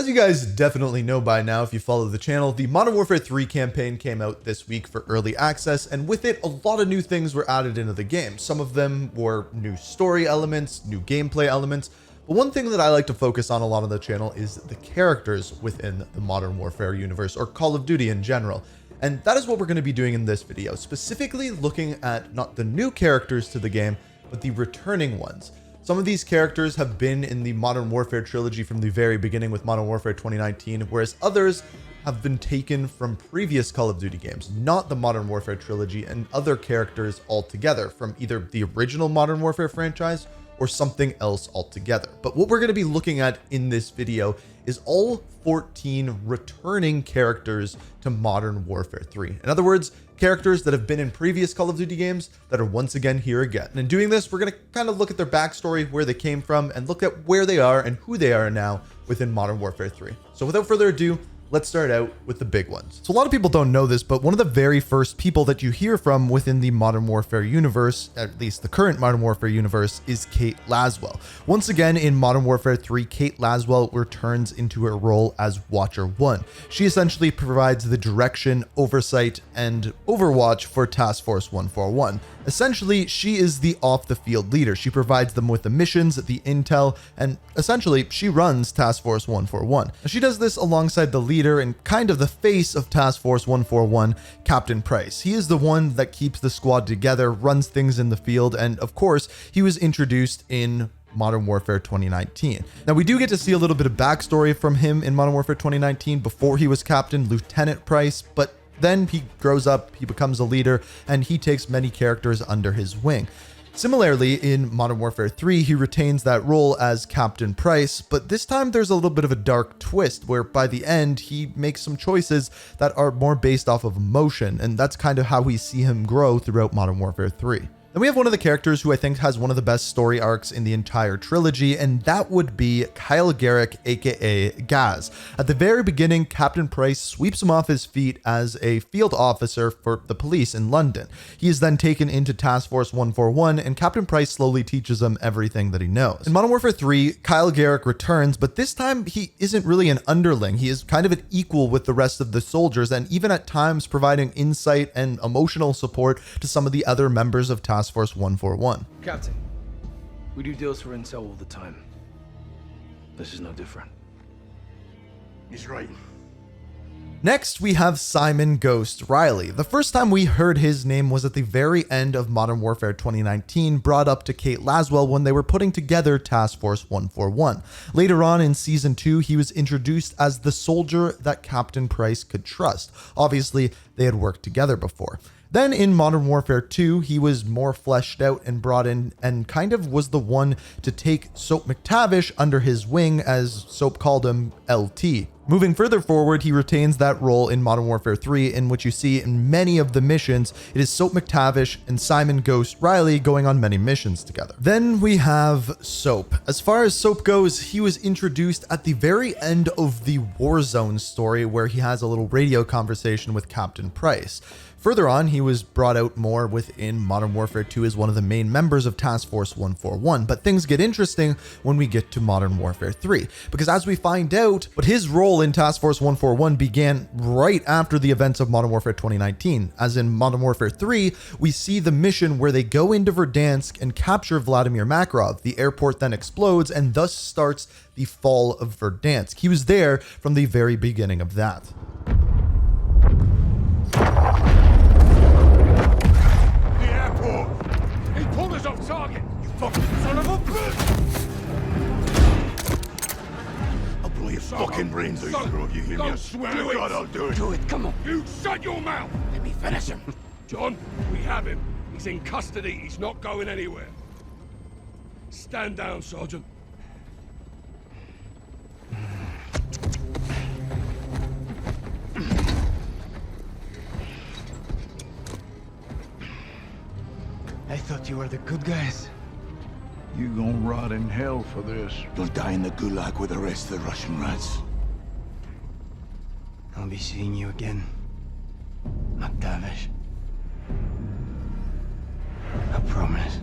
As you guys definitely know by now if you follow the channel, the Modern Warfare 3 campaign came out this week for early access, and with it, a lot of new things were added into the game. Some of them were new story elements, new gameplay elements, but one thing that I like to focus on a lot on the channel is the characters within the Modern Warfare universe, or Call of Duty in general. And that is what we're going to be doing in this video, specifically looking at not the new characters to the game, but the returning ones. Some of these characters have been in the Modern Warfare trilogy from the very beginning with Modern Warfare 2019, whereas others have been taken from previous Call of Duty games, not the Modern Warfare trilogy, and other characters altogether from either the original Modern Warfare franchise or something else altogether. But what we're going to be looking at in this video is all 14 returning characters to Modern Warfare 3. In other words, characters that have been in previous Call of Duty games that are once again here again. And in doing this, we're going to kind of look at their backstory, where they came from, and look at where they are and who they are now within Modern Warfare 3. So without further ado, let's start out with the big ones. So a lot of people don't know this, but one of the very first people that you hear from within the Modern Warfare universe, at least the current Modern Warfare universe, is Kate Laswell. Once again, in Modern Warfare 3, Kate Laswell returns into her role as Watcher 1. She essentially provides the direction, oversight, and overwatch for Task Force 141. Essentially, she is the off-the-field leader. She provides them with the missions, the intel, and essentially, she runs Task Force 141. Now, she does this alongside the leader and kind of the face of Task Force 141, Captain Price. He is the one that keeps the squad together, runs things in the field, and of course, he was introduced in Modern Warfare 2019. Now, we do get to see a little bit of backstory from him in Modern Warfare 2019 before he was Captain Lieutenant Price, but then he grows up, he becomes a leader, and he takes many characters under his wing. Similarly, in Modern Warfare 3, he retains that role as Captain Price, but this time there's a little bit of a dark twist where by the end, he makes some choices that are more based off of emotion, and that's kind of how we see him grow throughout Modern Warfare 3. Then we have one of the characters who I think has one of the best story arcs in the entire trilogy, and that would be Kyle Garrick, aka Gaz. At the very beginning, Captain Price sweeps him off his feet as a field officer for the police in London. He is then taken into Task Force 141, and Captain Price slowly teaches him everything that he knows. In Modern Warfare 3, Kyle Garrick returns, but this time he isn't really an underling. He is kind of an equal with the rest of the soldiers, and even at times providing insight and emotional support to some of the other members of Task Force 141. Captain, we do deals for intel all the time. This is no different. He's right. Next, we have Simon Ghost Riley. The first time we heard his name was at the very end of Modern Warfare 2019, brought up to Kate Laswell when they were putting together Task Force 141. Later on in Season 2, he was introduced as the soldier that Captain Price could trust. Obviously, they had worked together before. Then in Modern Warfare 2, he was more fleshed out and brought in and kind of was the one to take Soap McTavish under his wing, as Soap called him LT. Moving further forward, he retains that role in Modern Warfare 3, in which you see in many of the missions, it is Soap McTavish and Simon Ghost Riley going on many missions together. Then we have Soap. As far as Soap goes, he was introduced at the very end of the Warzone story, where he has a little radio conversation with Captain Price. Further on, he was brought out more within Modern Warfare 2 as one of the main members of Task Force 141, but things get interesting when we get to Modern Warfare 3, because as we find out, but his role in Task Force 141 began right after the events of Modern Warfare 2019. As in Modern Warfare 3, we see the mission where they go into Verdansk and capture Vladimir Makarov. The airport then explodes, and thus starts the fall of Verdansk. He was there from the very beginning of that. Off target, you fucking son of a bitch! I'll blow your fucking brains out, you if you hear me. I swear to God I'll do it. Do it, come on. You shut your mouth! Let me finish him. John, we have him. He's in custody. He's not going anywhere. Stand down, Sergeant. I thought you were the good guys. You gonna rot in hell for this. You'll die in the gulag with the rest of the Russian rats. I'll be seeing you again, McTavish. I promise.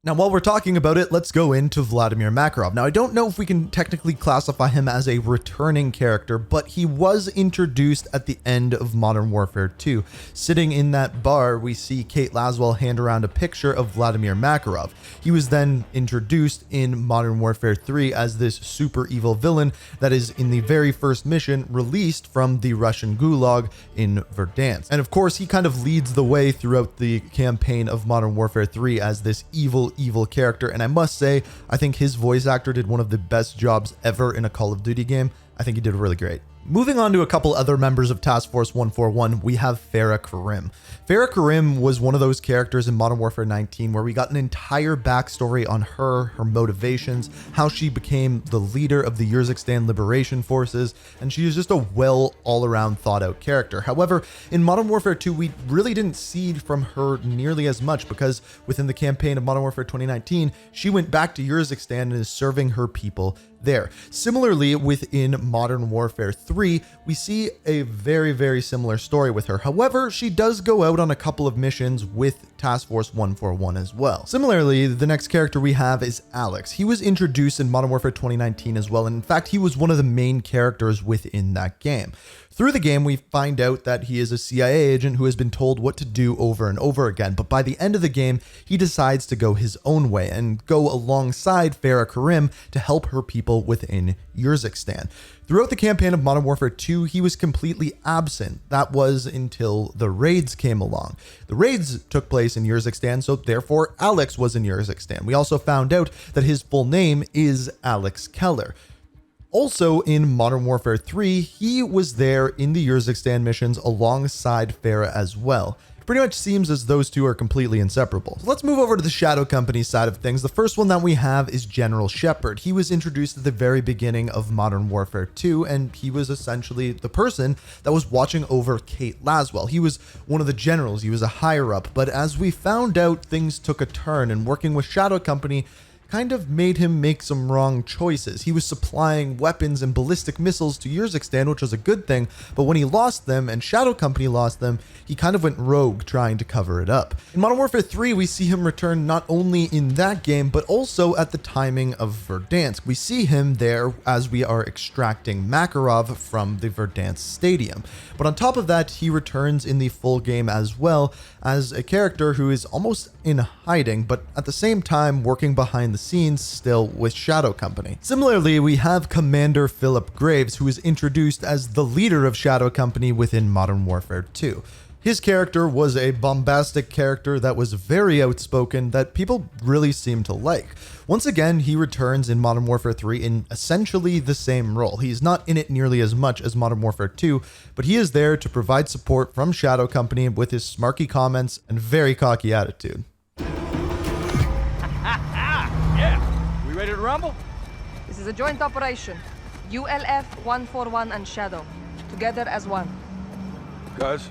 Now, while we're talking about it, let's go into Vladimir Makarov. Now, I don't know if we can technically classify him as a returning character, but he was introduced at the end of Modern Warfare 2. Sitting in that bar, we see Kate Laswell hand around a picture of Vladimir Makarov. He was then introduced in Modern Warfare 3 as this super evil villain that is in the very first mission released from the Russian Gulag in Verdansk. And of course, he kind of leads the way throughout the campaign of Modern Warfare 3 as this evil character, and I must say, I think his voice actor did one of the best jobs ever in a Call of Duty game. I think he did really great. Moving on to a couple other members of Task Force 141, we have Farah Karim. Farah Karim was one of those characters in Modern Warfare 19 where we got an entire backstory on her motivations, how she became the leader of the Urzikstan Liberation Forces, and she is just a well all-around thought-out character. However, in Modern Warfare 2, we really didn't see from her nearly as much because within the campaign of Modern Warfare 2019, she went back to Urzikstan and is serving her people there. Similarly, within Modern Warfare 3, we see a very similar story with her. However, she does go out on a couple of missions with Task Force 141 as well. Similarly, the next character we have is Alex. He was introduced in Modern Warfare 2019 as well, and in fact, he was one of the main characters within that game. Through the game, we find out that he is a CIA agent who has been told what to do over and over again, but by the end of the game, he decides to go his own way and go alongside Farah Karim to help her people within Urzikstan. Throughout the campaign of Modern Warfare 2, he was completely absent. That was until the raids came along. The raids took place in Urzikstan, so therefore Alex was in Urzikstan. We also found out that his full name is Alex Keller. Also in Modern Warfare 3, he was there in the Urzikstan missions alongside Farah as well. It pretty much seems as those two are completely inseparable. So let's move over to the Shadow Company side of things. The first one that we have is General Shepard. He was introduced at the very beginning of Modern Warfare 2, and he was essentially the person that was watching over Kate Laswell. He was one of the generals, he was a higher up, but as we found out, things took a turn, and working with Shadow Company kind of made him make some wrong choices. He was supplying weapons and ballistic missiles to Urzikstan, which was a good thing, but when he lost them and Shadow Company lost them, he kind of went rogue trying to cover it up. In Modern Warfare 3, we see him return not only in that game, but also at the timing of Verdansk. We see him there as we are extracting Makarov from the Verdansk stadium. But on top of that, he returns in the full game as well as a character who is almost in hiding, but at the same time working behind the scenes still with Shadow Company. Similarly, we have Commander Philip Graves, who is introduced as the leader of Shadow Company within Modern Warfare 2. His character was a bombastic character that was very outspoken that people really seem to like. Once again, he returns in Modern Warfare 3 in essentially the same role. He's not in it nearly as much as Modern Warfare 2, but he is there to provide support from Shadow Company with his smarky comments and very cocky attitude. Yeah, we ready to rumble? This is a joint operation. ULF 141 and Shadow, together as one. Guys?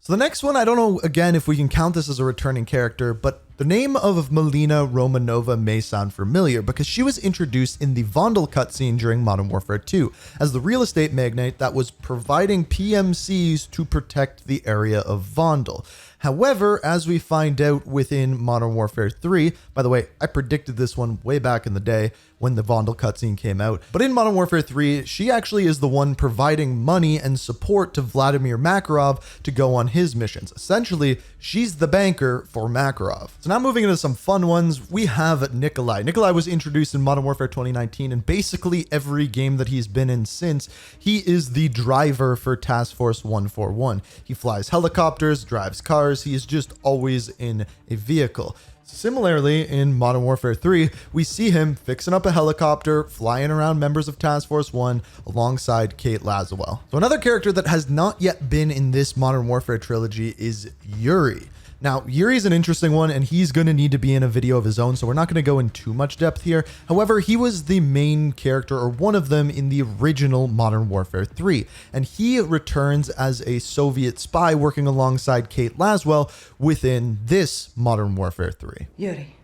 So the next one, I don't know, again, if we can count this as a returning character, but the name of Melina Romanova may sound familiar because she was introduced in the Vondel cutscene during Modern Warfare 2 as the real estate magnate that was providing PMCs to protect the area of Vondel. However, as we find out within Modern Warfare 3, by the way, I predicted this one way back in the day when the Vondel cutscene came out, but in Modern Warfare 3, she actually is the one providing money and support to Vladimir Makarov to go on his missions. Essentially, she's the banker for Makarov. So now moving into some fun ones, we have Nikolai. Nikolai was introduced in Modern Warfare 2019, and basically every game that he's been in since, he is the driver for Task Force 141. He flies helicopters, drives cars, he is just always in a vehicle. Similarly, in Modern Warfare 3, we see him fixing up a helicopter, flying around members of Task Force 1 alongside Kate Laswell. So another character that has not yet been in this Modern Warfare trilogy is Yuri. Now, Yuri's an interesting one, and he's going to need to be in a video of his own, so we're not going to go in too much depth here. However, he was the main character, or one of them, in the original Modern Warfare 3, and he returns as a Soviet spy working alongside Kate Laswell within this Modern Warfare 3. Yuri.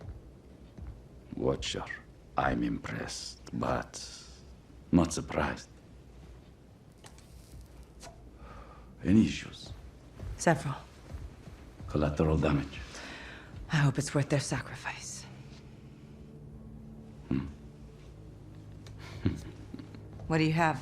Watcher, I'm impressed, but not surprised. Any issues? Several. Collateral damage. I hope it's worth their sacrifice. What do you have?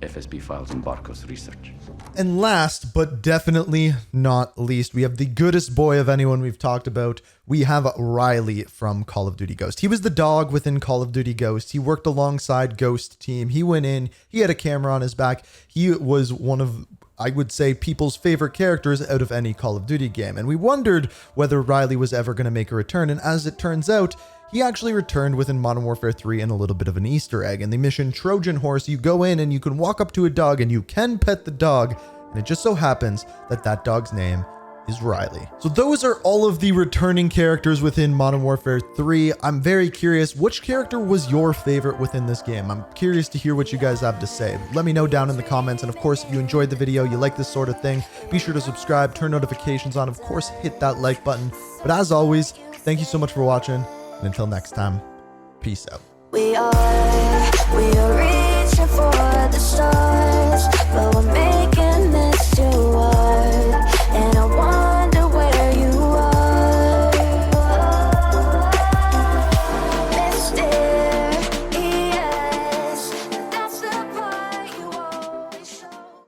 FSB files and Barcos research. And last, but definitely not least, we have the goodest boy of anyone we've talked about. We have Riley from Call of Duty Ghost. He was the dog within Call of Duty Ghost. He worked alongside Ghost team. He went in, he had a camera on his back. He was one of, I would say, people's favorite characters out of any Call of Duty game. And we wondered whether Riley was ever going to make a return. And as it turns out, he actually returned within Modern Warfare 3 in a little bit of an Easter egg. In the mission Trojan Horse, you go in and you can walk up to a dog and you can pet the dog. And it just so happens that that dog's name is Riley. So those are all of the returning characters within Modern Warfare 3. I'm very curious, which character was your favorite within this game? I'm curious to hear what you guys have to say. Let me know down in the comments. And of course, if you enjoyed the video, you like this sort of thing, be sure to subscribe, turn notifications on, of course, hit that like button. But as always, thank you so much for watching. And until next time, peace out. We are reaching for the stars, but we're made